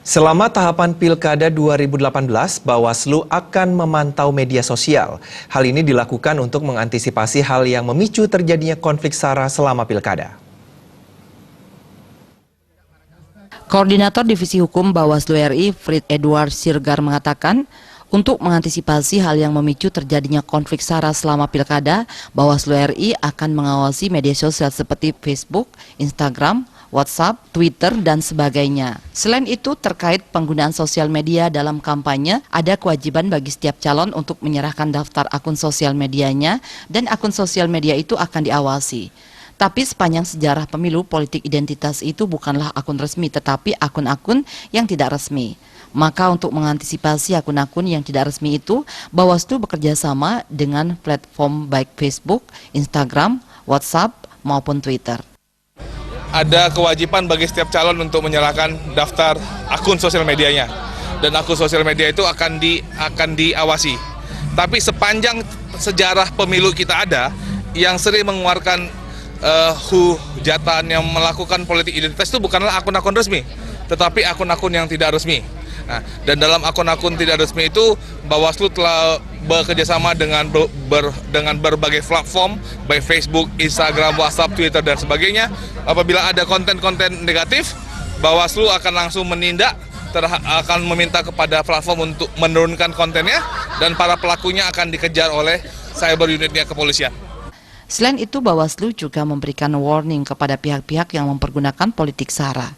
Selama tahapan Pilkada 2018, Bawaslu akan memantau media sosial. Hal ini dilakukan untuk mengantisipasi hal yang memicu terjadinya konflik SARA selama Pilkada. Koordinator Divisi Hukum Bawaslu RI, Frit Edward Sirgar mengatakan, untuk mengantisipasi hal yang memicu terjadinya konflik SARA selama Pilkada, Bawaslu RI akan mengawasi media sosial seperti Facebook, Instagram, WhatsApp, Twitter, dan sebagainya. Selain itu, terkait penggunaan sosial media dalam kampanye, ada kewajiban bagi setiap calon untuk menyerahkan daftar akun sosial medianya, dan akun sosial media itu akan diawasi. Tapi sepanjang sejarah pemilu, politik identitas itu bukanlah akun resmi, tetapi akun-akun yang tidak resmi. Maka untuk mengantisipasi akun-akun yang tidak resmi itu, Bawaslu bekerja sama dengan platform baik Facebook, Instagram, WhatsApp, maupun Twitter. Ada kewajiban bagi setiap calon untuk menyerahkan daftar akun sosial medianya. Dan akun sosial media itu akan diawasi. Tapi sepanjang sejarah pemilu kita ada, yang sering mengeluarkan hujatan yang melakukan politik identitas itu bukanlah akun-akun resmi, tetapi akun-akun yang tidak resmi. Nah, dan dalam akun-akun tidak resmi itu, Bawaslu telah bekerjasama dengan berbagai platform, baik Facebook, Instagram, WhatsApp, Twitter, dan sebagainya. Apabila ada konten-konten negatif, Bawaslu akan langsung menindak, akan meminta kepada platform untuk menurunkan kontennya, dan para pelakunya akan dikejar oleh cyber unitnya kepolisian. Selain itu, Bawaslu juga memberikan warning kepada pihak-pihak yang mempergunakan politik SARA.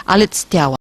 Alit Setiawan.